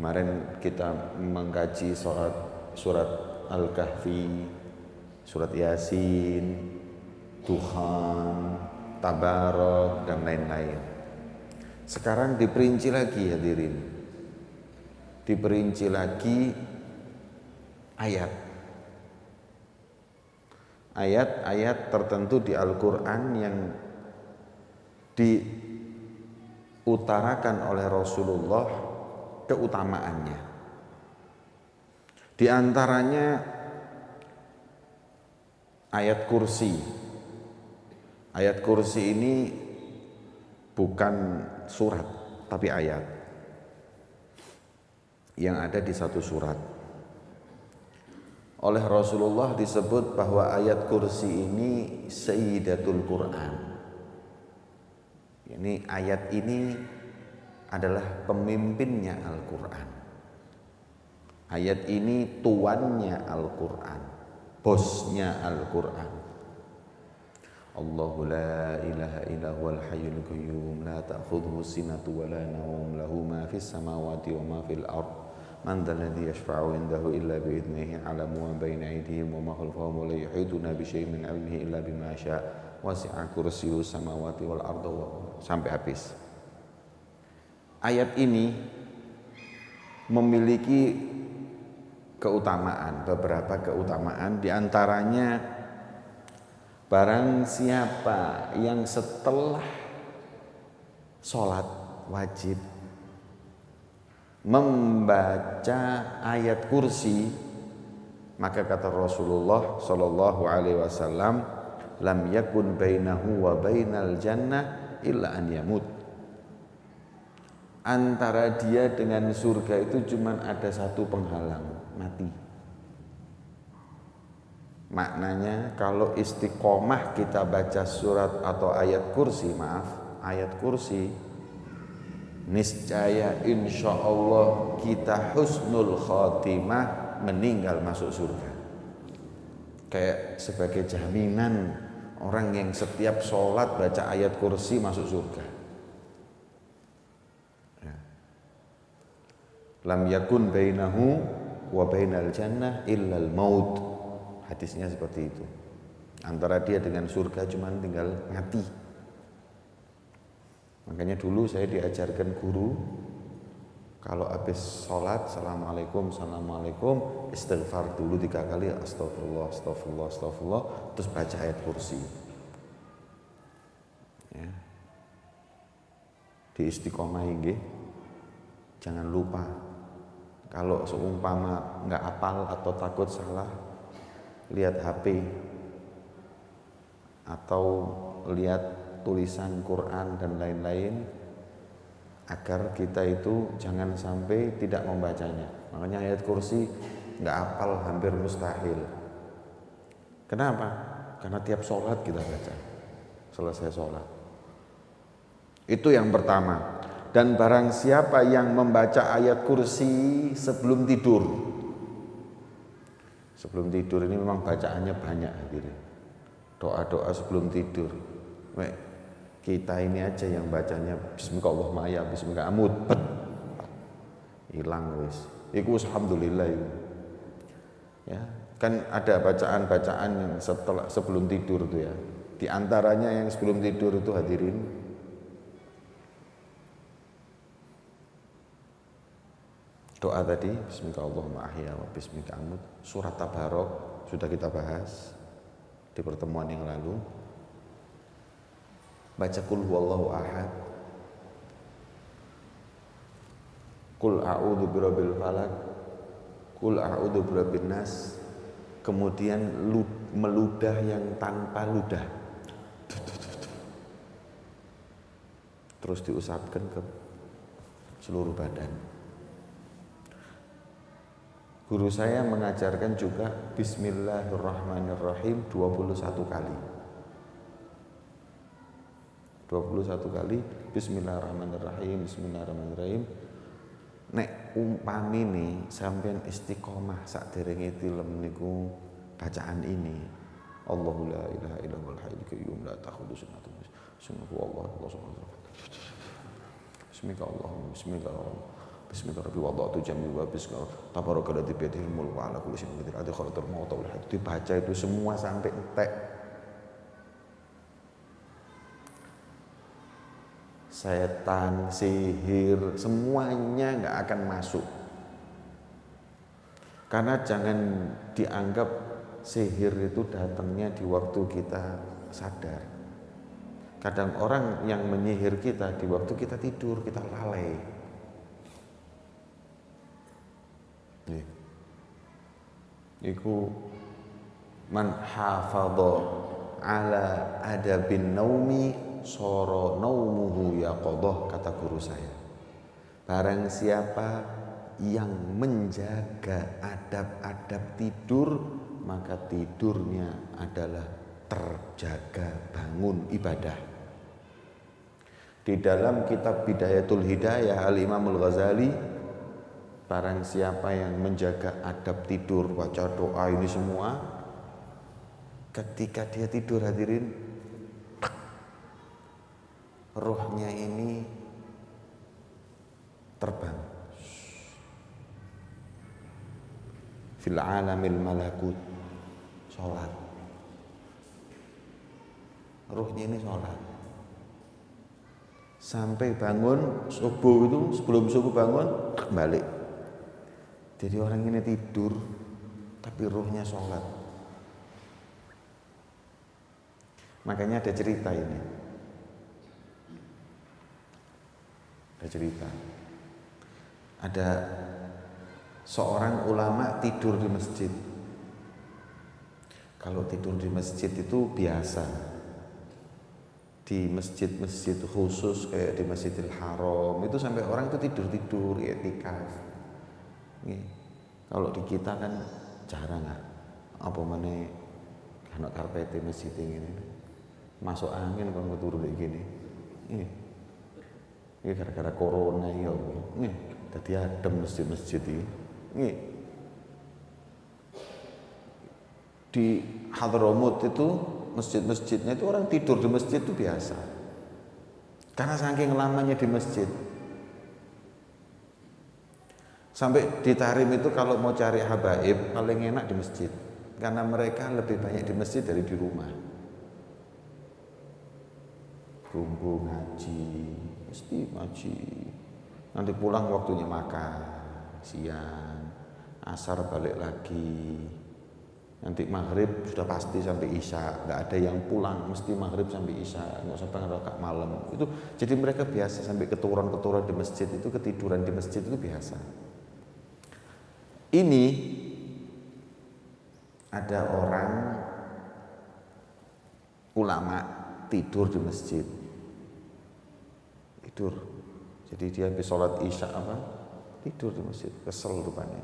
Kemarin kita mengkaji surat Al-Kahfi, surat Yasin, Tuhan, Tabarok, dan lain-lain. Sekarang diperinci lagi hadirin. Diperinci lagi ayat. Ayat-ayat tertentu di Al-Quran yang diutarakan oleh Rasulullah keutamaannya. Di antaranya ayat kursi. Ayat kursi ini bukan surat, tapi ayat yang ada di satu surat. Oleh Rasulullah disebut bahwa ayat kursi ini Sayyidatul Quran. Ini ayat ini adalah pemimpinnya Al-Quran. Ayat ini tuannya Al-Quran, bosnya Al-Quran. Allahu la ilaha illa huwal hayyul qayyum la ta'khudhuhu sinatun wa la nawm lahu ma fis samawati wa ma fil ard man dhal ladzi yashfa'u indahu illa bi idnihi 'alamu ma baina aydihim wa ma khalfahum wa la yuhituna bi syai'in min 'ilmihi illa bima syaa' wasi'a kursiyyuhu samawati wal arda sampai habis. Ayat ini memiliki keutamaan, beberapa keutamaan, diantaranya barang siapa yang setelah sholat wajib membaca ayat kursi, maka kata Rasulullah Shallallahu Alaihi Wasallam, lam yakun bainahu wa bainal jannah illa an yamut. Antara dia dengan surga itu cuma ada satu penghalang, mati. Maknanya kalau istiqomah kita baca surat atau ayat kursi, ayat kursi, niscaya insya Allah kita husnul khotimah, meninggal masuk surga. Kayak sebagai jaminan orang yang setiap sholat baca ayat kursi masuk surga. Lam yakun bainahu wa bainal jannah illal maut. Hadisnya seperti itu. Antara dia dengan surga cuma tinggal mati. Makanya dulu saya diajarkan guru, kalau habis sholat assalamualaikum, istighfar dulu 3 kali, astagfirullah, terus baca ayat kursi. Ya. Di istiqomah nggih. Jangan lupa. Kalau seumpama nggak hafal atau takut salah, lihat HP atau lihat tulisan Quran dan lain-lain, agar kita itu jangan sampai tidak membacanya. Makanya ayat kursi nggak hafal hampir mustahil. Kenapa? Karena tiap sholat kita baca, selesai sholat. Itu yang pertama. Dan barang siapa yang membaca ayat kursi sebelum tidur, sebelum tidur ini memang bacaannya banyak gitu. Doa-doa sebelum tidur. Kita ini aja yang bacanya bismillahirrahmanirrahim, bismillahirrahmanirrahim, hilang wis. Iku alhamdulillah itu. Ya, kan ada bacaan-bacaan yang setelah sebelum tidur tuh ya. Di antaranya yang sebelum tidur itu hadirin, doa tadi bismillahirrahmanirrahim wa bismika amut, surat Tabarok sudah kita bahas di pertemuan yang lalu. Baca qul huwallahu ahad, qul a'udzu birabbil falaq, qul a'udzu birabbin nas, kemudian meludah yang tanpa ludah, terus diusapkan ke seluruh badan. Guru saya mengajarkan juga bismillahirrahmanirrahim 21 kali. 21 kali bismillahirrahmanirrahim, bismillahirrahmanirrahim. Nek umpami nih sampean istiqomah sakderenge tilem niku bacaan ini. Allahu la ilaha illa huwal hayyul qayyum la ta'khudhuhu sinatun wa la nawm. Bismillahirrahmanirrahim. Bismillahirrahmanirrahim wada'tu jambi wa bismillah tabarakalladzii biyadihil mulku wa 'ala kulli syai'in qadir adza khalaqal mauta wal hayata. Dibaca itu semua sampai entek. Setan, sihir, semuanya nggak akan masuk. Karena jangan dianggap sihir itu datangnya di waktu kita sadar. Kadang orang yang menyihir kita di waktu kita tidur, kita lalai. Iku man hafadha ala adabin naumi soro naumuhu yaqadhah, kata guru saya. Barang siapa yang menjaga adab-adab tidur, maka tidurnya adalah terjaga bangun ibadah. Di dalam kitab Bidayatul Hidayah Al-Imam Al-Ghazali, barang siapa yang menjaga adab tidur, baca doa ini semua, ketika dia tidur hadirin, rohnya ini terbang fil alamil malakut, sholat, rohnya ini sholat sampai bangun subuh. Itu sebelum subuh bangun balik. Jadi orang ini tidur tapi rohnya sholat. Makanya ada cerita ini. Ada cerita. Ada seorang ulama tidur di masjid. Kalau tidur di masjid itu biasa. Di masjid-masjid khusus kayak di Masjidil Haram itu sampai orang itu tidur-tidur i'tikaf. Kalau di kita kan jarang apa mana ana karpet masjid ini masuk angin kalau turu kayak gini. Ini gara-gara corona ya. Dadi adem masjid-masjid ini. Di Hadramut itu masjid-masjidnya itu orang tidur di masjid itu biasa. Karena saking lamanya di masjid. Sampai di Tahrim itu kalau mau cari habaib paling enak di masjid. Karena mereka lebih banyak di masjid dari di rumah. Kumpul ngaji, mesti ngaji. Nanti pulang waktunya makan, siang, asar balik lagi. Nanti maghrib sudah pasti sampai isya, nggak ada yang pulang, mesti maghrib sampai isya, nggak usah pengen rakaat malam. Itu jadi mereka biasa sampai keturun-keturun di masjid itu, ketiduran di masjid itu biasa. Ini ada orang ulama tidur di masjid, tidur. Jadi dia habis sholat isya tidur di masjid, kesel rupanya.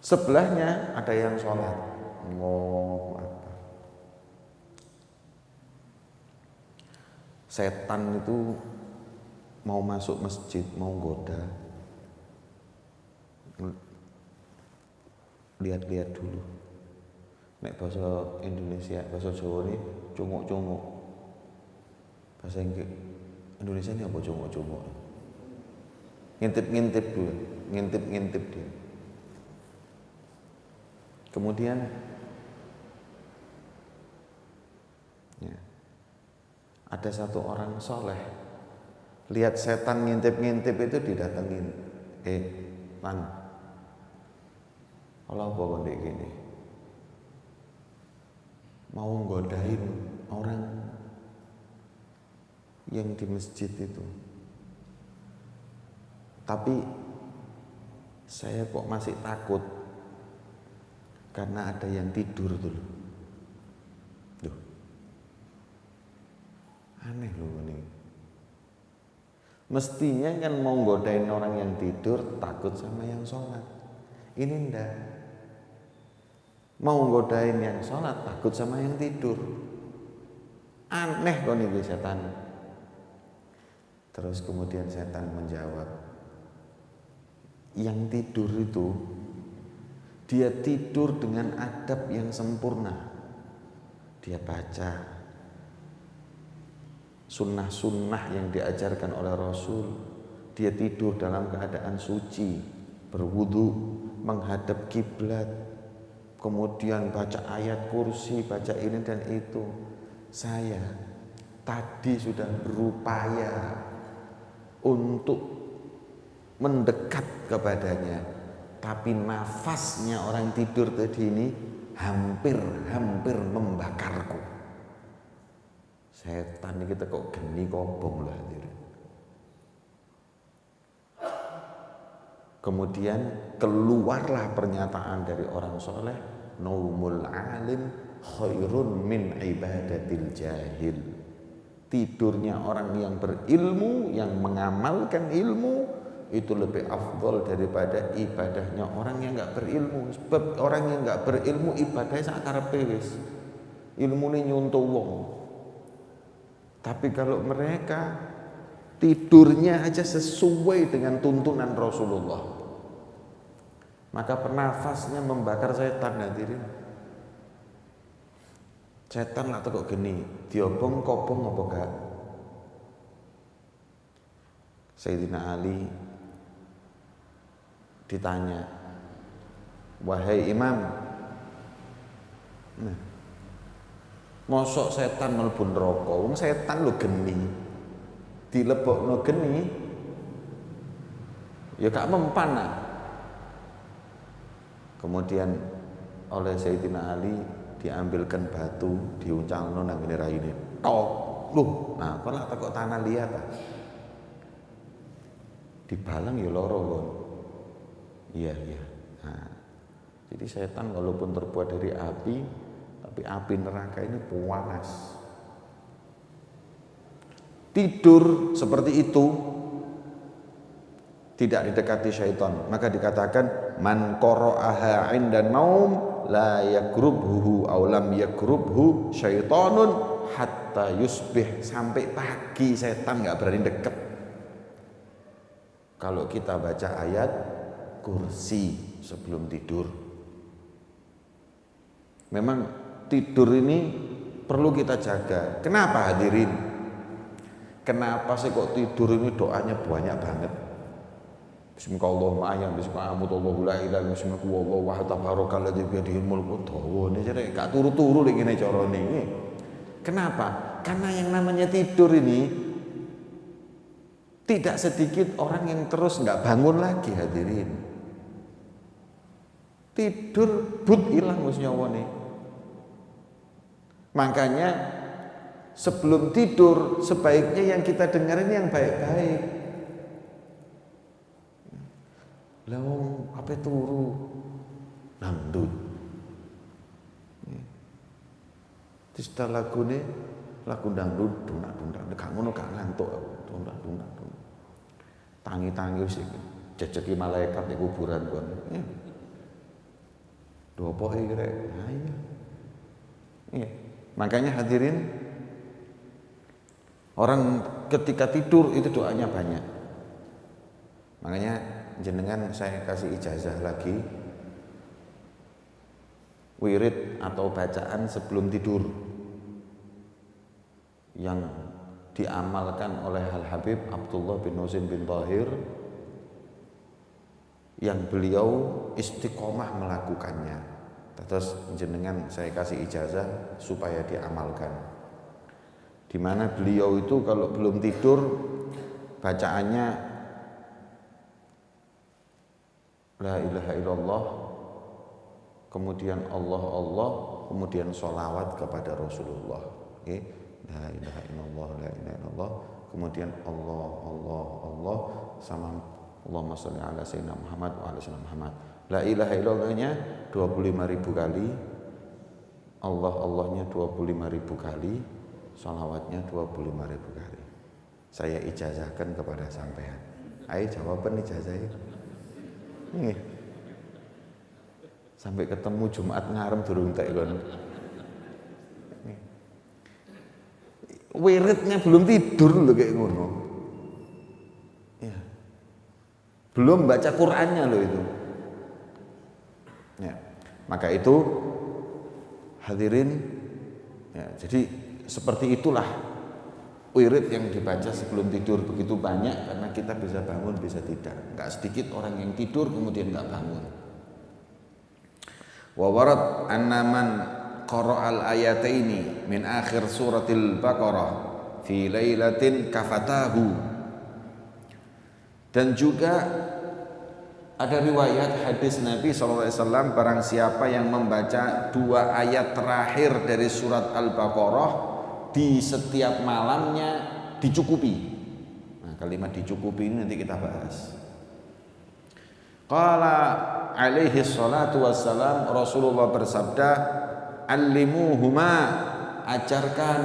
Sebelahnya ada yang sholat. Allahu Akbar. Setan itu mau masuk masjid, mau goda. Lihat-lihat dulu. Nek bahasa Indonesia, bahasa Jawa ini cunguk-cunguk. Bahasa Indonesia ini apa cunguk-cunguk? Ngintip-ngintip dulu, ngintip-ngintip dia. Kemudian ada satu orang soleh lihat setan ngintip-ngintip itu didatengin, Lan, kalau bawa kondek gini mau nggodain orang yang di masjid itu, tapi saya kok masih takut karena ada yang tidur dulu. Duh, aneh loh ini. Mestinya kan mau godain orang yang tidur takut sama yang sholat. Ini ndak. Mau godain yang sholat takut sama yang tidur. Aneh kok nih setan. Terus kemudian setan menjawab, yang tidur itu dia tidur dengan adab yang sempurna. Dia baca sunnah-sunnah yang diajarkan oleh Rasul. dia tidur dalam keadaan suci, berwudu, menghadap kiblat, kemudian baca ayat kursi, baca ini dan itu. Saya tadi sudah berupaya untuk mendekat kepadanya, tapi nafasnya orang tidur tadi ini hampir membakarku. Setan ini kita kok geni kobong lah. Kemudian keluarlah pernyataan dari orang soleh, naumul alim khairun min ibadatil jahil. Tidurnya orang yang berilmu, yang mengamalkan ilmu, itu lebih afdol daripada ibadahnya orang yang enggak berilmu. Sebab orang yang enggak berilmu ibadahnya sakarepe wis. Ilmune nyuntuh wong. Tapi kalau mereka tidurnya aja sesuai dengan tuntunan Rasulullah, maka pernafasnya membakar setan. Hadirin, setan lah kok gini, diobong kobong apa gak? Sayyidina Ali ditanya, wahai imam, mosok setan mlebu neraka? Wong setan lho geni, dilebokno geni ya gak mempan lah. Kemudian oleh Sayyidina Ali diambilkan batu, diuncalno nang ngene raine. Tok. Loh, nah kok lak tekok tanah liat ta? Dibalang ya loro kon. Iya. Nah, jadi setan walaupun terbuat dari api, tapi api neraka ini panas. Tidur seperti itu tidak didekati syaitan, maka dikatakan man qara'aha 'inda naum la yakrubhu aw lam yakrubhu syaitanun hatta yusbih. Sampai pagi setan enggak berani dekat. Kalau kita baca ayat kursi sebelum tidur, memang tidur ini perlu kita jaga. Kenapa hadirin? Kenapa sih kok tidur ini doanya banyak banget? Bismillahirrahmanirrahim, bismillahirrahmanirrahim, la ilaha illallah, wallahu wahid, tabarakalladzi biyadihil mulku. Dawane jare gak turu-turu lek ngene carane. Kenapa? Karena yang namanya tidur ini tidak sedikit orang yang terus nggak bangun lagi, hadirin. Tidur but hilang wis nyawane. Makanya sebelum tidur sebaiknya yang kita dengar ini yang baik-baik. Lah wong ape turu dangdut. Terus lagune lagu dangdut dunak-dunak, gak ngono gak ngantuk, dunak-dunak. Tangi-tangi wis jejeki malaikat di kuburan kon. Dopo iki rek. Nah, iya. Makanya hadirin, orang ketika tidur itu doanya banyak. Makanya jenengan saya kasih ijazah lagi, wirid atau bacaan sebelum tidur yang diamalkan oleh Al-Habib Abdullah bin Husain bin Thahir, yang beliau istiqomah melakukannya. Terus jenengan saya kasih ijazah supaya diamalkan. Di mana beliau itu kalau belum tidur bacaannya la ilaha illallah, kemudian Allah, kemudian sholawat kepada Rasulullah. Okay? La ilaha illallah, la ilaha illallah, kemudian Allah, sama Allahumma sholli ala sayyidina Muhammad wa ala sayyidina Muhammad. La ilaha illallahnya 25.000 kali, Allahnya 25.000 kali, sholawatnya 25.000 kali. Saya ijazahkan kepada sampean. Ayo jawaban ijazahnya. Nih. Sampai ketemu Jumat ngarem durung tak kon. Wiridnya belum tidur lho kayak ngono. Ya. Belum baca Qur'annya loh itu. Ya. Maka itu hadirin, ya, jadi seperti itulah wirid yang dibaca sebelum tidur begitu banyak, karena kita bisa bangun bisa tidak. Enggak sedikit orang yang tidur kemudian enggak bangun. Wa warad anna man qara'al ayataini min akhir suratil Baqarah fi lailatin kafatahu. Dan juga ada riwayat hadis Nabi SAW, barang siapa yang membaca 2 ayat terakhir dari surat Al-Baqarah di setiap malamnya dicukupi. Nah, kalimat dicukupi ini nanti kita bahas. Qala alaihi salatu wassalam, Rasulullah bersabda, allimuhuma, ajarkan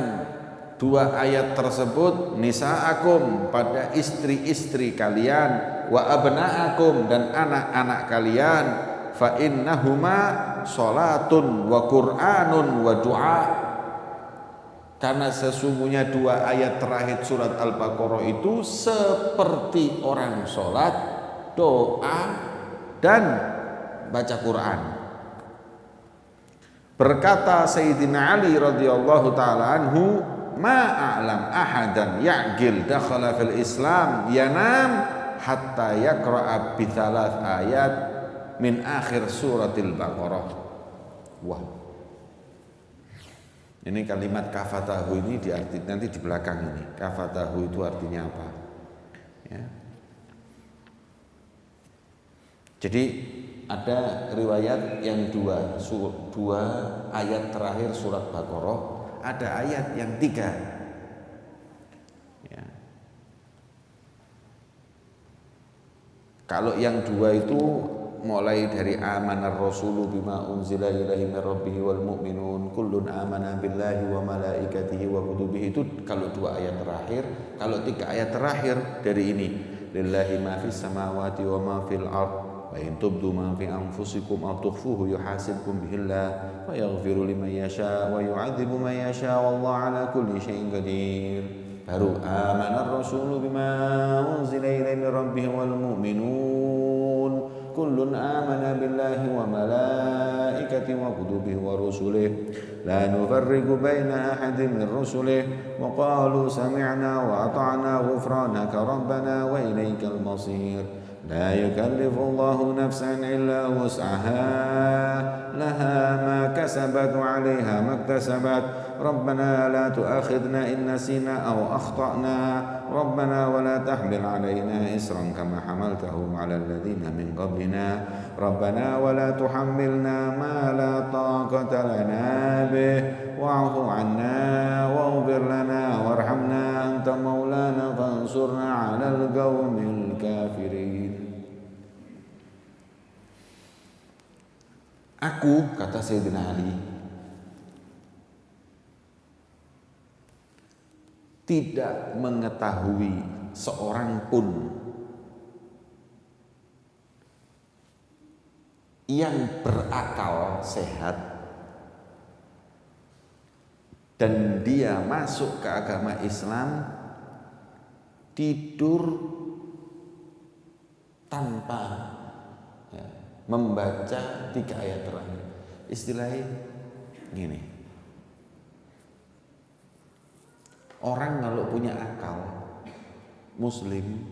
2 ayat tersebut, nisaakum, pada istri-istri kalian, wa abnaakum, dan anak-anak kalian, fa innahuma salatun wa qur'anun wa du'a. Karena sesungguhnya 2 ayat terakhir surat Al-Baqarah itu seperti orang sholat, doa, dan baca Quran. Berkata Sayyidina Ali radhiyallahu ta'ala anhu, ma'a'lam ahadan ya'gil dakhala fil Islam yanam hatta yaqra'a bi 3 ayat min akhir suratil Baqarah. Wah, ini kalimat kafatahu ini nanti di belakang ini. Kafatahu itu artinya apa? Ya. Jadi ada riwayat yang 2 ayat terakhir surat Baqarah, ada ayat yang 3. Ya. Kalau yang 2 itu mulai dari amanar rasulu bima unzila ilaihi mir rabbih wal mu'minun kullun amana billahi wa malaikatihi wa kutubihi, itu kalau 2 ayat terakhir. Kalau 3 ayat terakhir dari ini, lillahi ma fis samawati wa ma fil ard wa in tubdu ma fi anfusikum aw tukhfuhu yuhasibkum bihillah wa yaghfiru liman yasha wa yu'adzibu man yasha wallahu ala kulli syai'in qadir. Baru amanar rasulu bima unzila ilaihi mir rabbih wal mu'minun kullun amana billahi wa malaikatihi wa kutubihi wa rusulihi la nufarriqu baina ahadin min rusulihi wa qalu sami'na wa ata'na ghufranaka rabbana wa ilaikal masir. La yukallifu Allahu nafsan illa wus'aha laha ma kasabat wa 'alaiha ma iktasabat. Rabbana la tu'akhidna in nasina aw akhtana. Rabbana wa la tahmil 'alaina isran kama hamaltahu 'alal ladzina min qablina. Rabbana wa la tuhammilna ma la taqata lana bih wa'fu 'anna waghfir lana warhamna anta maulana fansurna 'alal qaumil kafirin. Aku, kata Sayyidina Ali, tidak mengetahui seorang pun yang berakal sehat dan dia masuk ke agama Islam tidur tanpa membaca 3 ayat terakhir. Istilahnya gini, orang kalau punya akal, muslim,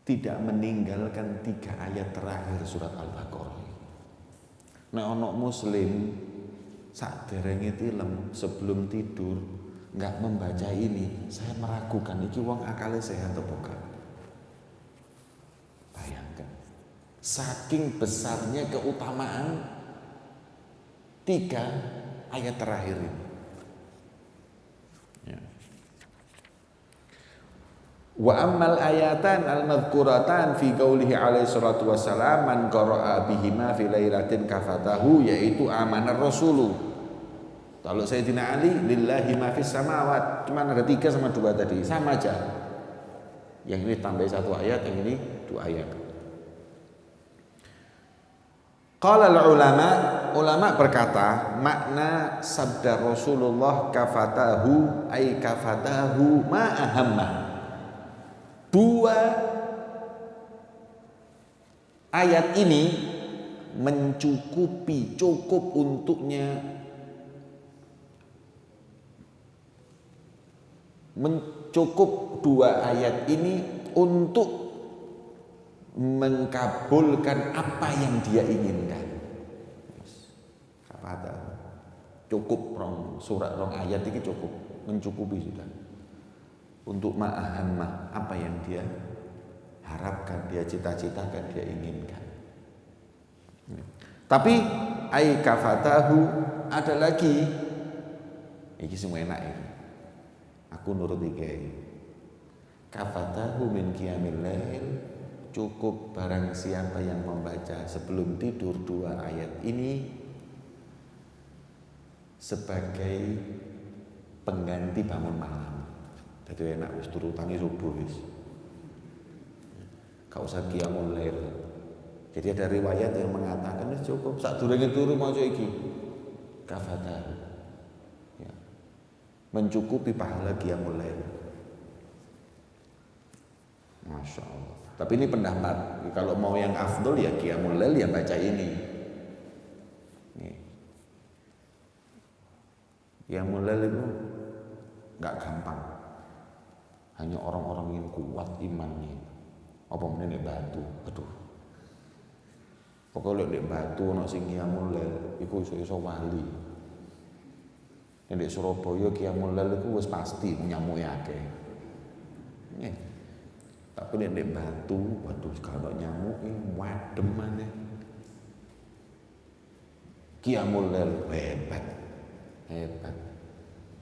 tidak meninggalkan 3 ayat terakhir surat Al-Baqarah. Nek ono muslim saderenge tilem sebelum tidur enggak membaca ini, saya meragukan iki wong akale sehat apa bukan. Bayangkan, saking besarnya keutamaan 3 ayat terakhir ini. Ya. Wa ammal ayatan al-madhkuratan fi qaulihi alaihi salatu wassalam man qara'a bihima fi lailatin kafatahu, yaitu amanar rasulu. Kalau Sayyidina Ali lillahi ma fis samawat, cuma ada 3 sama 2 tadi, sama aja. Yang ini tambah 1 ayat, yang ini 2 ayat. Qala ulama berkata, makna sabda Rasulullah kafatahu ay kafatahu ma ahamma. 2 ayat ini mencukupi, cukup untuknya Mencukup 2 ayat ini untuk mengkabulkan apa yang dia inginkan. Kafatahu. Cukup surat rong ayat ini cukup, mencukupi sudah. Untuk ma'ahammah, apa yang dia harapkan, dia cita-citakan, dia inginkan. Tapi ai kafatahu ada lagi. Iki semua enak ini. Aku nurut iki. Kafatahu min qiyamil lail, cukup barang siapa yang membaca sebelum tidur 2 ayat ini sebagai pengganti bangun malam. Jadi enak wis turu tangi subuh wis. Gak usah qiyamul lail. Jadi ada riwayat yang mengatakan cukup sadurunge turu maca iki. Kafatahu. Ya. Mencukupi pahala qiyamul lail. Masya Allah. Tapi ini pendapat. Kalau mau yang afdol ya qiyamul lail ya baca ini. Qiyamul lail itu nggak gampang. Hanya orang-orang yang kuat imannya. Apa meneh batu. Aduh. Pokoknya lek batu ana sing qiyamul lail iku iso wali. Nek Surabaya qiyamul lail iku wis pasti nyamuke akeh. Nggih. Tapi nek batu, waduh kalau nyamuke wadem maneh. Qiyamul lail hebat.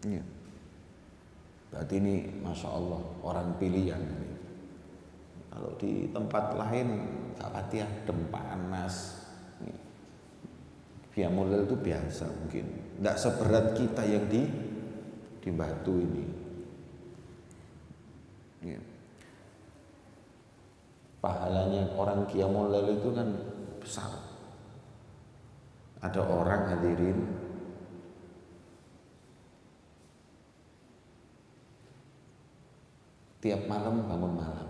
Ya. Berarti ini Masya Allah orang pilihan ini. Kalau di tempat lain gak pati adem panas. Qiyamul lail itu biasa mungkin. Tidak seberat kita yang di Batu ini. Ya. Pahalanya orang qiyamul lail itu kan besar. Ada orang hadirin tiap malam bangun malam.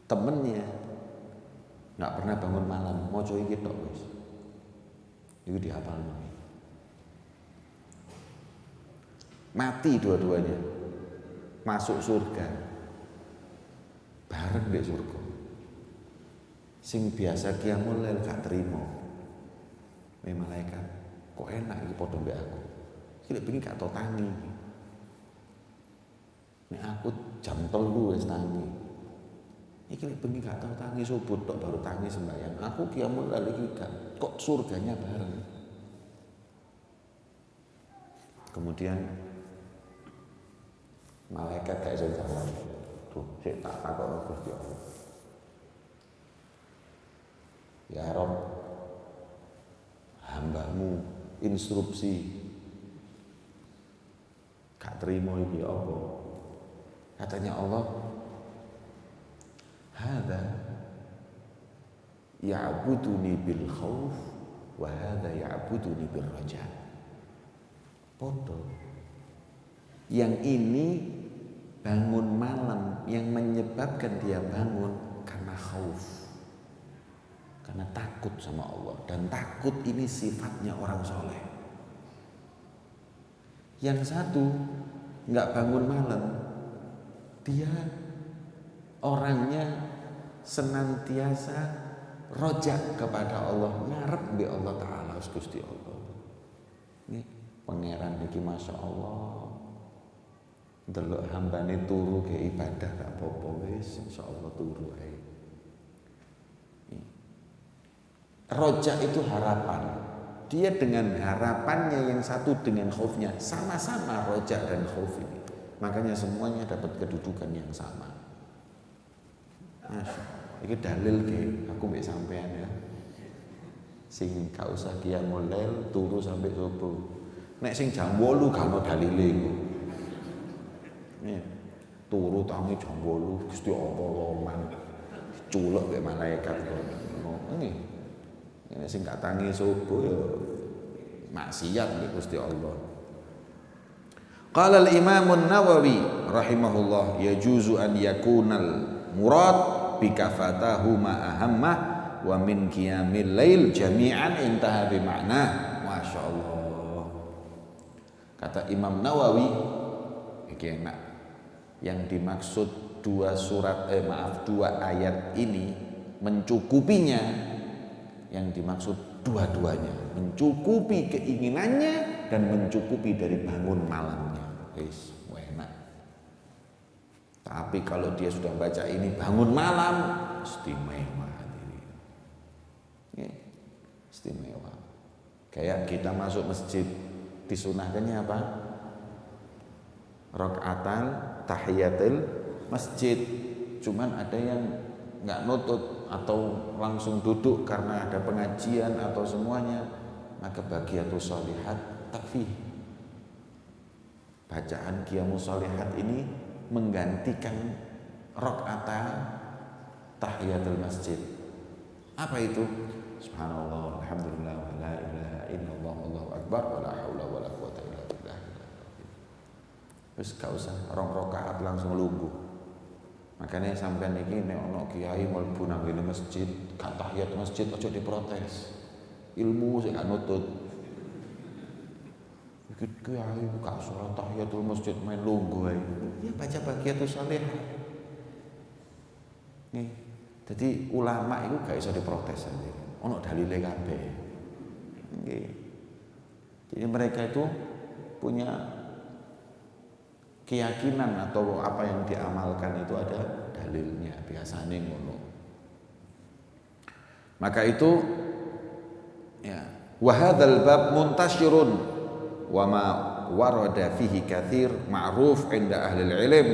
Temennya nggak pernah bangun malam, mau coy gitu guys. Itu dihafal nih. Mati dua-duanya, masuk surga, bareng di surga. Sing biasa qiyamul lail gak terima. Malaikat, kok enak iki padha mbek aku. Iki pengen gak tau tangi. Nek aku jam 3 wis tangi. Iki nek bengi gak tau tangi subuh tok baru tangi sembahyang. Aku qiyamul lail iki kok surganya bareng. Kemudian malaikat gak iso jawab. Tuh, sik tak takokno Gusti Allah. Ya Rabb, hambamu instruksi gak terima iki apa? Katanya Allah, hadza ya'buduni bil khauf wa hadza ya'buduni bil raja. Podo. Yang ini bangun malam, yang menyebabkan dia bangun karena khauf. Karena takut sama Allah, dan takut ini sifatnya orang soleh. Yang satu nggak bangun malam, dia orangnya senantiasa rojak kepada Allah, ngarep bi Allah Ta'ala, Gusti Allah. Ini pangeran iki Masya Allah. Delok hambane turu ke ibadah gak apa-apa wis, insyaallah turu ae. Rojak itu harapan. Dia dengan harapannya yang satu dengan khaufnya sama-sama rojak dan khauf ini. Makanya semuanya dapat kedudukan yang sama. Ini dalil ke aku mbek sampean ya. Sing gak usah qiyamul lail turu sampai subuh. Nek sing jam 8 gak ono dalile iku. Turu tangi jam 8 Gusti Allah loman. Culuk mek malaikat ngono. Ini sing gak tangi subuh ya maksiat mek Gusti Allah. Qala al-Imam an-Nawawi rahimahullah yajuzu an yakunal murad bi kafatahu ma ahammah wa min qiyamil lail jami'an intaha bi ma'na. Masyaallah. Kata Imam Nawawi iki enak. Yang dimaksud dua ayat ini mencukupinya, yang dimaksud dua-duanya, mencukupi keinginannya dan mencukupi dari bangun malamnya. Wis enak. Tapi kalau dia sudah baca ini bangun malam, istimewa. Istimewa. Kayak kita masuk masjid, disunahkannya apa? Rakaatan tahiyatul masjid. Cuman ada yang nggak nutut atau langsung duduk karena ada pengajian atau semuanya, maka bagiatus sholihat takfi. Bacaan qiyamus sholihat ini menggantikan rakaat tahiyatul masjid. Apa itu? Subhanallah, alhamdulillah, wa la ilaha illallah, wallahu akbar, wa la haula wa la quwata illa billah. Terus gak usah rong rakaat langsung lungguh. Makanya sampean iki nek ana kiai mlebu nang ngene masjid, gak tahiyat masjid aja diprotes. Ilmu sing gak nutut. Iki kiai gak salat tahiyatul masjid main lungguh ae. Ya baca bagiatus sholihat. Nih, jadi ulama itu gak iso diprotes aja. Ono dalile kabeh. Nggih. Jadi mereka itu punya keyakinan atau apa yang diamalkan itu ada dalilnya, biasanya ngono. Maka itu ya, wa hadzal bab muntasyirun wa ma warada fihi katsir ma'ruf 'inda ahli ilm,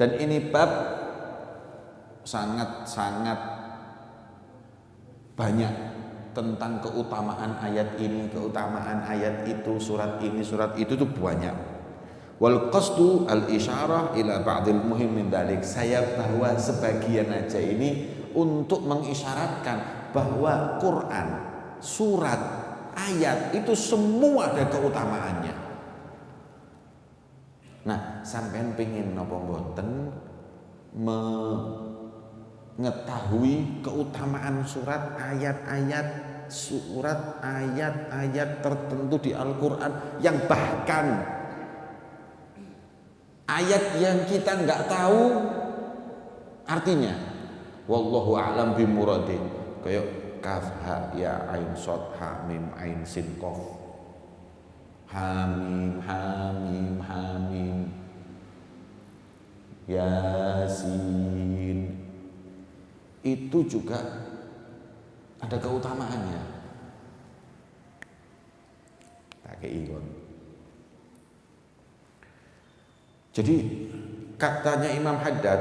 dan ini bab sangat banyak tentang keutamaan ayat ini, keutamaan ayat itu, surat ini, surat itu tuh banyak. Wal qasdu al isyarah ila ba'dil muhim min dalik. Saya bawa sebagian aja ini untuk mengisyaratkan bahwa Quran, surat, ayat itu semua ada keutamaannya. Nah, sampean pengen napa mboten mengetahui keutamaan surat ayat-ayat tertentu di Al-Quran yang bahkan ayat yang kita nggak tahu artinya, wallahu a'lam bimuradin, kayak kaf ha ya ain shad ha mim ain sin qaf, hamim hamim hamim yasin, itu juga ada keutamaannya. Pakai ikon. Jadi katanya Imam Haddad,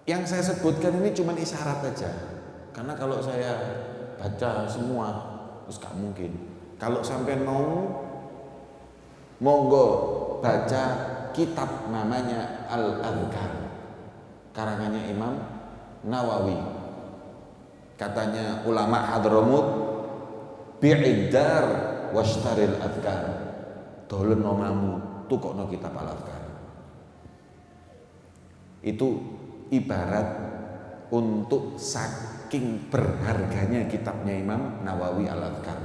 yang saya sebutkan ini cuma isyarat aja. Karena kalau saya baca semua, terus gak mungkin. Kalau sampai mau, monggo baca kitab namanya Al-Adhkar, karangannya Imam Nawawi. Katanya ulama Hadramut, bi'idar washtaril adhkar, dolen nomamu tukokno kitab Al-Adhkar. Itu ibarat untuk saking berharganya kitabnya Imam Nawawi Al-Adhkar.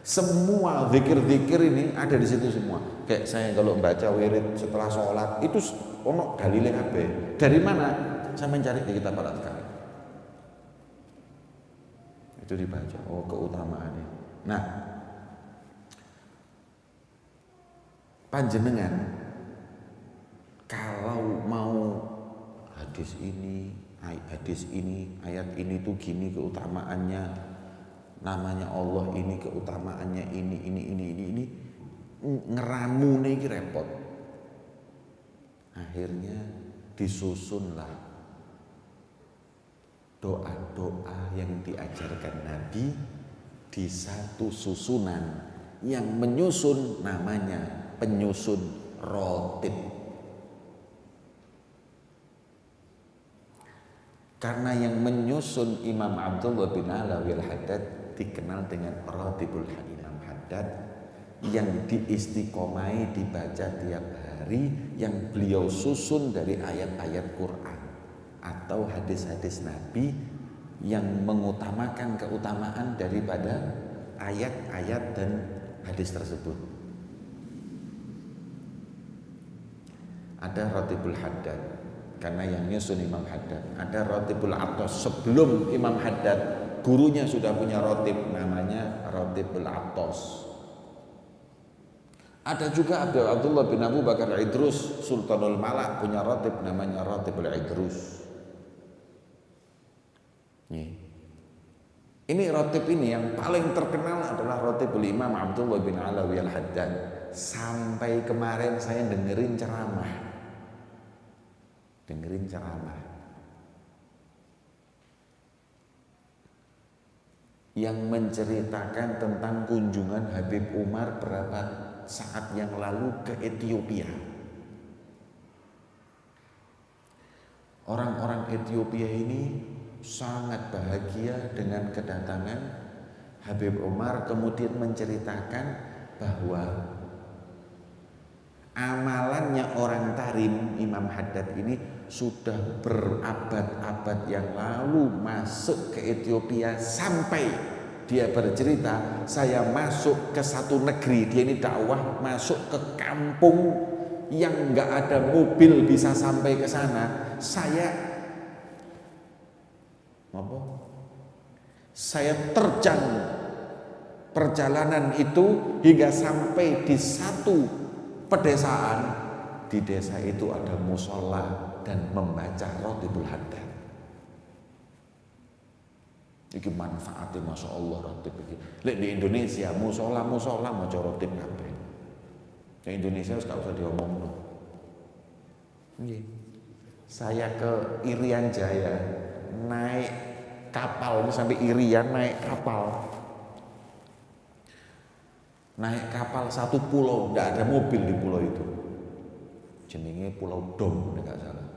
Semua zikir-zikir ini ada di situ semua. Kayak saya kalau membaca wirid setelah sholat itu ono dalile kabeh. Dari mana? Saya mencari di kitab Al-Adhkar. Itu dibaca, oh keutamaannya. Nah, panjenengan kalau mau hadis ini, ayat ini tuh gini keutamaannya, namanya Allah ini keutamaannya ini ngeramune iki repot. Akhirnya disusunlah doa-doa yang diajarkan Nabi di satu susunan yang menyusun namanya penyusun rotib. Karena yang menyusun Imam Abdullah bin Alawi al-Haddad dikenal dengan Rotibul Imam Haddad, yang diistiqomai dibaca tiap hari, yang beliau susun dari ayat-ayat Quran atau hadis-hadis Nabi yang mengutamakan keutamaan daripada ayat-ayat dan hadis tersebut. ada Ratibul Haddad karena yang nyusun Imam Haddad, ada Ratibul Attas sebelum Imam Haddad, gurunya sudah punya ratib namanya Ratibul Attas. Ada juga Abdullah bin Abu Bakar Idrus Sultanul Malak punya ratib namanya Ratibul Idrus. Ini ratib ini yang paling terkenal adalah Ratibul Imam Abdullah bin Alawi Al-Haddad. Sampai kemarin saya dengerin ceramah yang menceritakan tentang kunjungan Habib Umar berapa saat yang lalu ke Ethiopia. Orang-orang Ethiopia ini sangat bahagia dengan kedatangan Habib Umar, kemudian menceritakan bahwa amalannya orang Tarim Imam Haddad ini sudah berabad-abad yang lalu masuk ke Ethiopia, sampai dia bercerita, saya masuk ke satu negeri, dia ini dakwah masuk ke kampung yang nggak ada mobil bisa sampai ke sana. Saya terjang perjalanan itu hingga sampai di satu pedesaan. Di desa itu ada musola dan membaca Ratibul Haddad. Iki manfaatnya Masya Allah ratib iki. Lek di Indonesia musola maca ratib kabeh. Di Indonesia wis gak usah diomongno. Nggih. Saya ke Irian Jaya naik kapal sampai Irian, naik kapal satu pulau, tidak ada mobil di pulau itu. Jenenge Pulau Dom, enggak salah.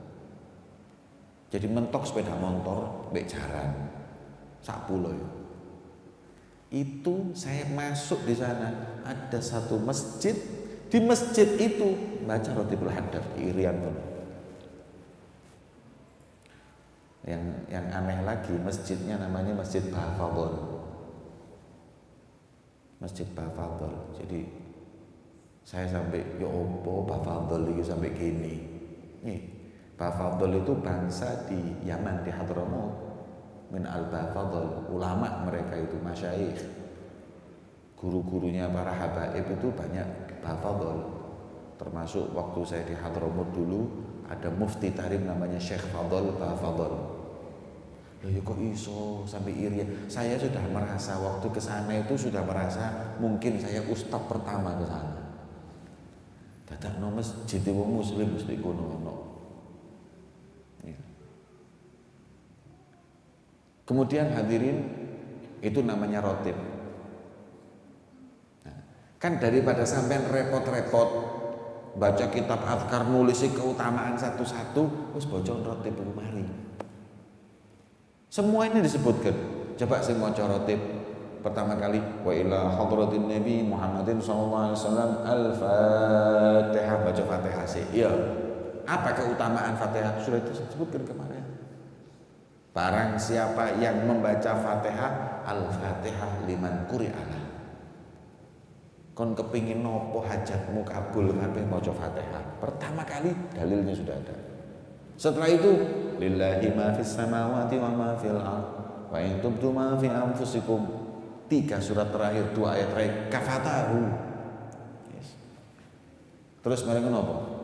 Jadi mentok sepeda motor mbek jaran. Sak pulau itu saya masuk di sana, ada satu masjid, di masjid itu baca Ratibul Haddad di Irian. Yang aneh lagi, masjidnya namanya Masjid Bafadol. Masjid Bafadol. Jadi saya sampai ya opo Bafadol itu sampai gini. Nih, Bafadol itu bangsa di Yaman, di Hadramaut. Min al-Bafadol, ulama mereka itu masyayikh. Guru-gurunya para habaib itu banyak Bafadol. Termasuk waktu saya di Hadramaut dulu ada mufti Tarim namanya Syekh Fadol Bafadol. Loh ya kok iso sampai Irian? Saya sudah merasa waktu ke sana itu sudah merasa mungkin saya ustaz pertama ke sana. Dadakno masjid wong muslim mesti kono ono. Kemudian hadirin, itu namanya ratib. Nah, kan daripada sampean repot-repot baca kitab azkar nulis keutamaan satu-satu, wis baca ratib mari. Semua ini disebutkan. Coba saya mau ratib pertama kali wa ila hadratin nabi Muhammadin sallallahu alaihi wasallam al-Fatihah, baca Fatihah sih. Ya. Apa keutamaan Fatihah? Sudah itu saya sebutkan kemarin. Barang siapa yang membaca Fatihah, Al-Fatihah liman quri'alah. Kon kepingin nopo hajatmu kabul kabeh maca Fatihah. Pertama kali dalilnya sudah ada. Setelah itu lillahi ma fis samawati wa ma fil ardh wa in tubdu ma fi anfusikum. 3 surat terakhir, 2 ayat terakhir kafatahu. Yes. Terus mereka nopo?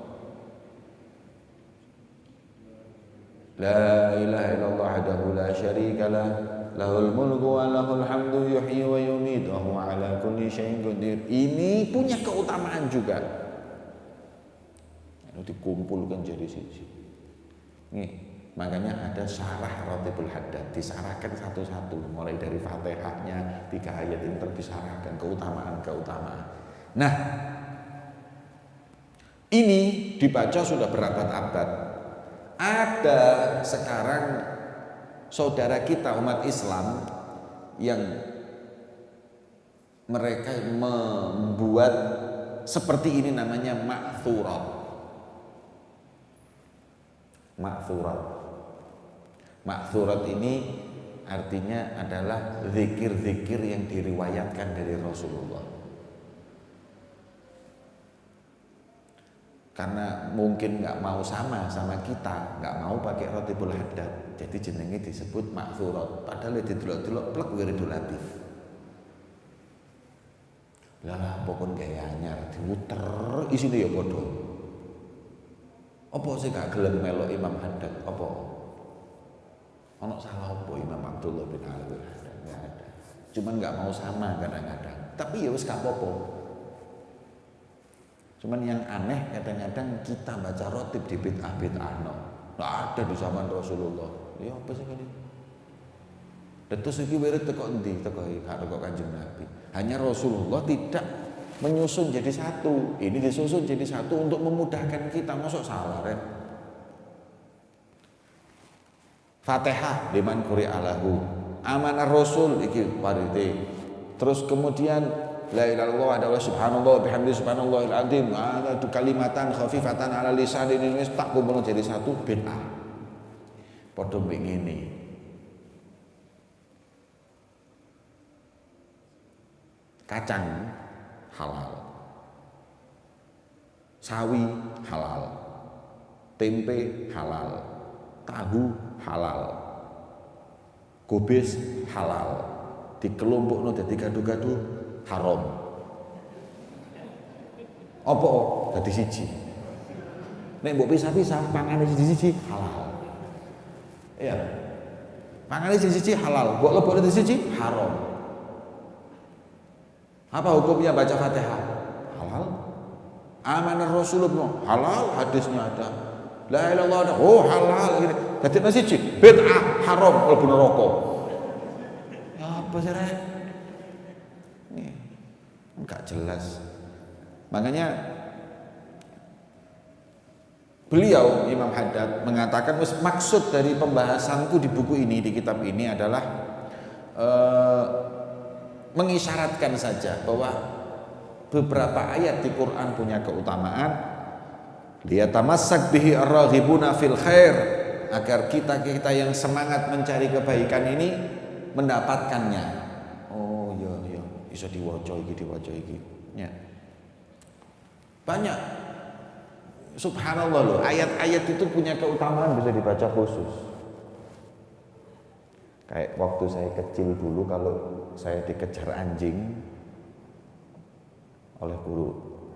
La ilaha illallah wahdahu la syarika lah, lahul mulku wa lahul hamdu yuhyi wa yumiitu wa huwa ala kulli syai'in qadir. Ini punya keutamaan juga. Ini dikumpulkan jadi siji. Nih, makanya ada syarah Ratibul Haddad, disarahkan satu-satu mulai dari Fatihahnya 3 ayat ini terdisyarahkan keutamaan-keutamaan. Nah, ini dibaca sudah berabad-abad. Ada sekarang saudara kita umat Islam yang mereka membuat seperti ini namanya ma'thurat. Ma'thurat ini artinya adalah zikir-zikir yang diriwayatkan dari Rasulullah. karena mungkin nggak mau sama kita, nggak mau pakai rotibul haddad, jadi jenenge disebut ma'thurat. Padahal didelok-delok plek wiridul hadis. Lah pokon gaya anyar dimuter isine ya padha. Apa sih gak gelem melok Imam Haddad? Apa? Ono salah apa Imam Abdullah bin Alwi? Enggak ada. Cuman nggak mau sama kadang-kadang. Tapi ya wis gak apa-apa. Cuman yang aneh kadang-kadang kita baca rotib di bid'ah-bid'ahno. Nggak ada di zaman Rasulullah. Ya apa sih ini? Terus iki wirid teko endi? Teko Kanjeng Nabi. Hanya Rasulullah tidak menyusun jadi satu. Ini disusun jadi satu untuk memudahkan kita. Masuk salah kan? Fatihah liman quri'alahu. Amanah Rasul iki parite. Terus kemudian la ilaha illallah adalah subhanallah bihamdi subhanallahil azim. Itu kalimatan khafifatan ala lisan ini tak kumpul jadi satu bid'ah. Padha mbek ngene. Kacang halal, sawi halal, tempe halal, tahu halal, gobes halal, dikelompokno dadi gado-gado haram. Apa dadi siji? Nek mbok pisah-pisah pangane siji-siji halal. Iya. Pangane siji-siji halal, mbok lebokne siji haram. Apa hukumnya baca Fatihah? Halal. Amanah Rasulullah halal, hadisnya ada. La ilaha illallah ada. Oh halal gini. Dadi siji bid'ah haram mlebu neraka. Ya apa sih rek? Nih. Enggak jelas. Makanya beliau Imam Haddad mengatakan maksud dari pembahasanku di buku ini, di kitab ini adalah mengisyaratkan saja bahwa beberapa ayat di Quran punya keutamaan, liyatamassak bihi ar-raghibuna fil khair, agar kita yang semangat mencari kebaikan ini mendapatkannya. Oh iya iso diwaca iki ya. Banyak subhanallah loh, ayat-ayat itu punya keutamaan bisa dibaca khusus. Kayak waktu saya kecil dulu, kalau saya dikejar anjing oleh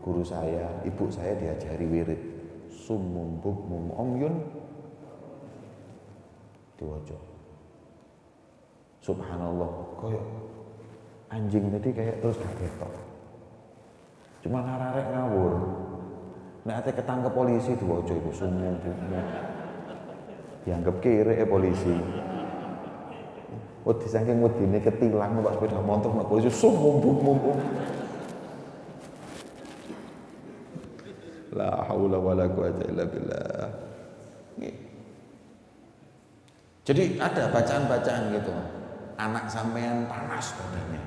guru saya, ibu saya diajari wirid summum bukmum umyun diwaca. Subhanallah, koyo anjing tadi kayak terus gak ketok. Cuma arek ngawur. Nek ate ketangkep polisi diwaca iku summum bukmum. Dianggap kere polisi. Wedi saking wedine ketilang numpak sepeda motor nek polisi mumpung. La haula wala quwata illa billah. Jadi ada bacaan-bacaan gitu. Anak sampean panas badannya.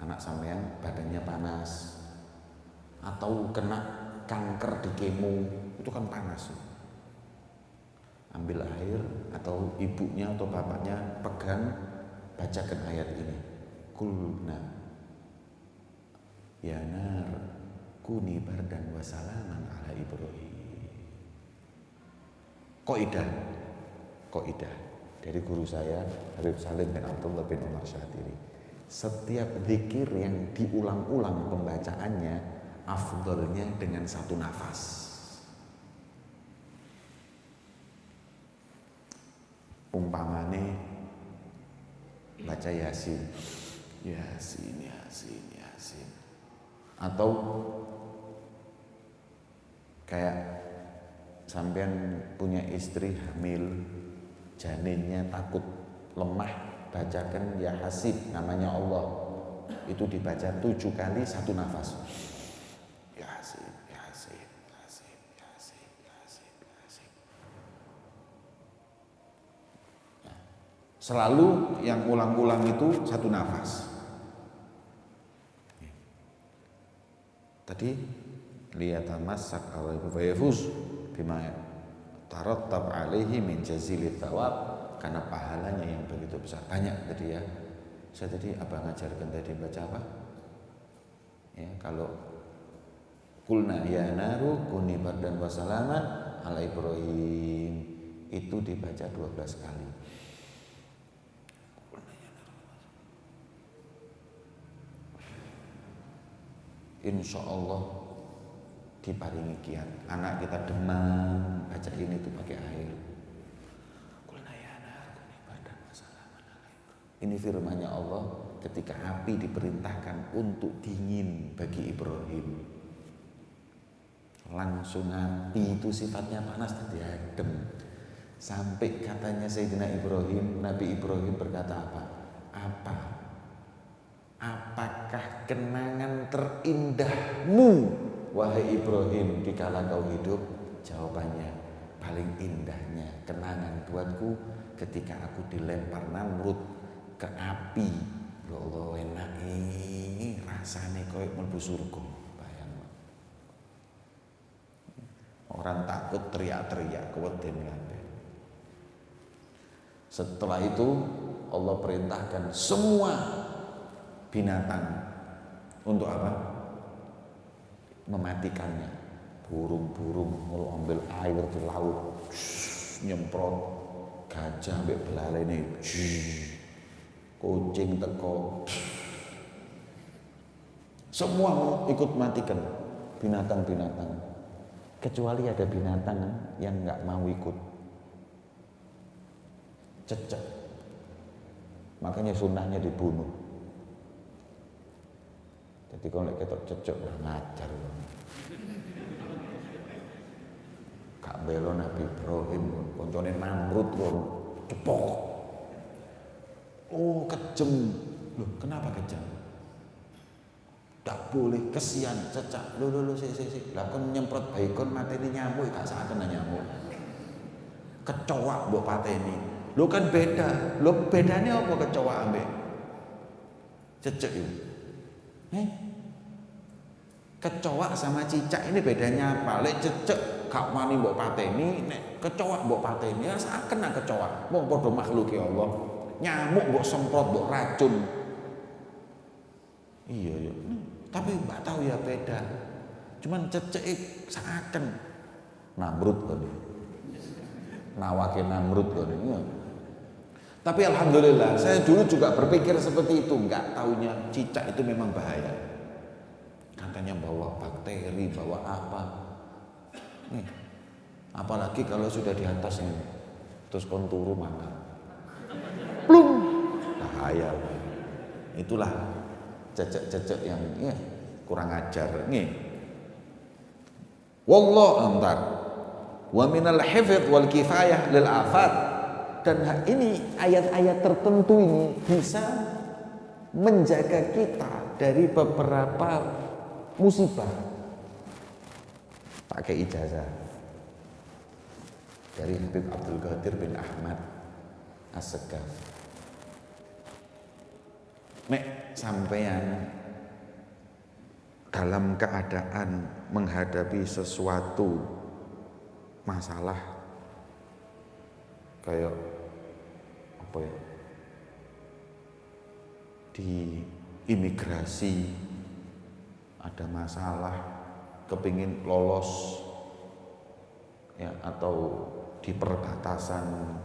Anak sampean badannya panas. Atau kena kanker di kemo, itu kan panas. Ambil air atau ibunya atau bapaknya pegang, bacakan ayat ini. Kulna ya nar kuni bardan wa salaman ala Ibrahim. Kaidah dari guru saya Habib Salim bin Abdullah bin Umar Syatiri. Setiap zikir yang diulang-ulang pembacaannya, afdalnya dengan satu nafas. Umpamane baca Yasin. Atau kayak sampean punya istri hamil, janinnya takut lemah, bacakan ya hasib, namanya Allah. Itu dibaca 7 kali satu nafas. Selalu yang ulang-ulang itu satu nafas. Tadi liyatamassak alaihi wa yafuz bima tarattab alaihi min jazili thawab, karena pahalanya yang begitu besar. Banyak tadi ya. Saya tadi abang ngajarkan tadi baca apa? Ya, kalau Qulna ya naru kuni bardan wa salaman ala Ibrahim. Itu dibaca 12 kali. Insya Allah diparingi kiat. Anak kita demam, baca ini tuh pakai air. Ini firman-Nya Allah ketika api diperintahkan untuk dingin bagi Ibrahim. Langsung api itu sifatnya panas dan diadem. Sampai katanya Sayyidina Ibrahim, Nabi Ibrahim berkata apa? Apakah kenangan terindahmu wahai Ibrahim dikala kau hidup? Jawabannya, paling indahnya kenangan buatku ketika aku dilempar Namrud ke api. Ya Allah, enak ini rasanya koyo mlebu surga. Bayang. Orang takut teriak-teriak keweden kabeh. Setelah itu Allah perintahkan semua binatang untuk apa? Mematikannya. Burung-burung mau ambil air di laut, nyemprot. Gajah ambek belalene, kucing teko. Semua mau ikut matikan binatang-binatang. Kecuali ada binatang yang nggak mau ikut. Cecek. Makanya sunnahnya dibunuh. Jadi kalau ketok cecek ngajar. Gak belo Nabi Ibrahim, koncone Namrud kon cepok. Oh, kejem. Loh, kenapa kejam? Tak boleh, kesian, cecak. Loh, sik. Lah kon nyemprot baikon mateni nyamuk gak saken nyamuk. Kecoa mbok pateni. Loh kan beda. Loh bedanya apa kecoa ambek cecek itu? Kecoa sama cicak ini bedanya apa? Lek cecek gak wani mbok pateni, nek kecoa mbok pateni ya saken nang kecoa. Wong padha makhluk ya Allah. Nyamuk mbok semprot mbok racun. Iya. Tapi mbak tahu ya beda. Cuman cecek saken. Namrud kok. Nawake Namrud kok. Iya. Tapi alhamdulillah, saya dulu juga berpikir seperti itu, enggak taunya cicak itu memang bahaya. Katanya bawa bakteri, bawa apa. Nih, apalagi kalau sudah di atas ini, terus kon turu makan. Plung, bahaya. Itulah cecek-cecek yang ya, kurang ajar. Nih, wallah antar, wa minal hifdz wal kifayah lil afat. Dan ini ayat-ayat tertentu ini bisa menjaga kita dari beberapa musibah. Pakai ijazah dari Habib Abdul Qadir bin Ahmad As-Segaf. Nek sampeyan dalam keadaan menghadapi sesuatu masalah kayak apa ya, di imigrasi ada masalah, kepingin lolos ya, atau di perbatasan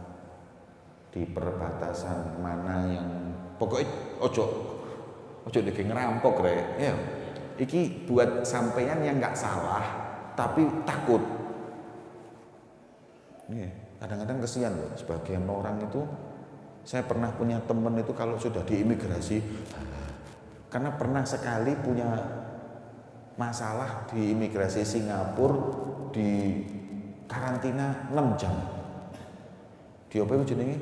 mana yang pokoknya ojo dikit ngerampok rek ya. Iki buat sampeyan yang nggak salah tapi takut. Kadang-kadang kesian loh, sebagian orang itu, saya pernah punya temen itu kalau sudah di imigrasi, karena pernah sekali punya masalah di imigrasi Singapura, di karantina 6 jam. Di apa itu jenenge?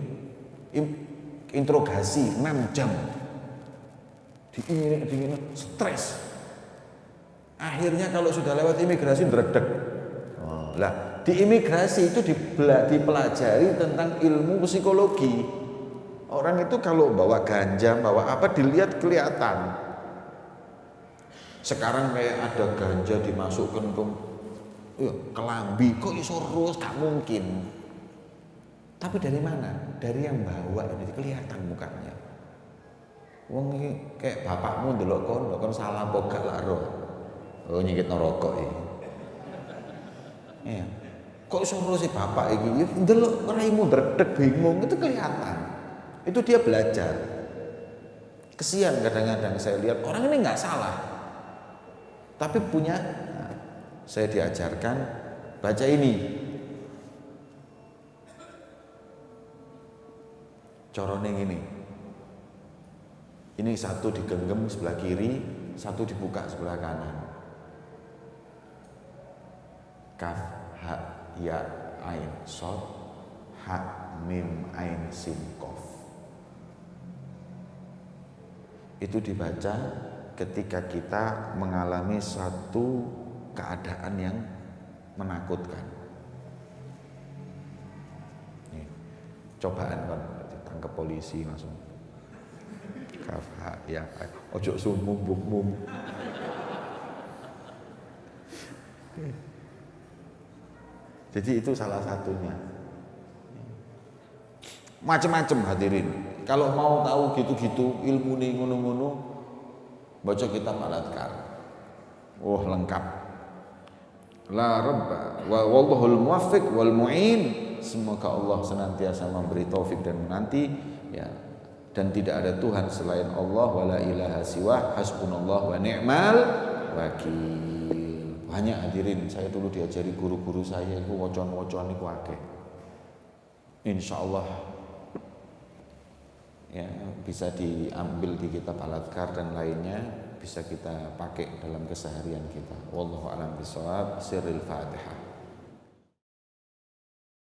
Interogasi 6 jam. Diiring stres. Akhirnya kalau sudah lewat imigrasi dredeg. Lah, di imigrasi itu dipelajari tentang ilmu psikologi. Orang itu kalau bawa ganja, bawa apa dilihat kelihatan. Sekarang kayak ada ganja dimasukkan ke kelambi, kok iso terus, gak mungkin. Tapi dari mana? Dari yang bawa ini kelihatan mukanya. Wong iki kayak bapakmu ndelok kon salah apa gak lak roh. Oh nyikit rokok ya. Iya. Kok suruh si bapak ini, ndelok raimu dredeg bingung, itu kelihatan. Itu dia belajar. Kesian kadang-kadang saya lihat orang ini nggak salah, tapi punya. Nah, saya diajarkan baca ini. Corone ini. Ini satu digenggam sebelah kiri, satu dibuka sebelah kanan. Kaf, ha, ya, ain, sod, ha, mim, ain, sin, kof. Itu dibaca ketika kita mengalami satu keadaan yang menakutkan. Nih, cobaan kan, ditangkap polisi langsung. Kaf, ha, ya, ain, ojo sumum, bukmum. Jadi itu salah satunya. Macam-macam hadirin. Kalau mau tahu gitu-gitu ilmu nih ngono-ngono, baca kitab Al-Adhkar. Oh lengkap. La rabba wa wallahul muwaffiq wal mu'in. Semoga Allah senantiasa memberi taufik dan menanti ya. Dan tidak ada Tuhan selain Allah, wala ilaha siwah, hasbunallah wa ni'mal wakil. Banyak hadirin, saya dulu diajari guru-guru saya itu wocon-wocon itu akeh. Insyaallah ya bisa diambil di kitab Al-Adhkar dan lainnya, bisa kita pakai dalam keseharian kita. Wallahu a'lam bishawab. Sirril Fatihah.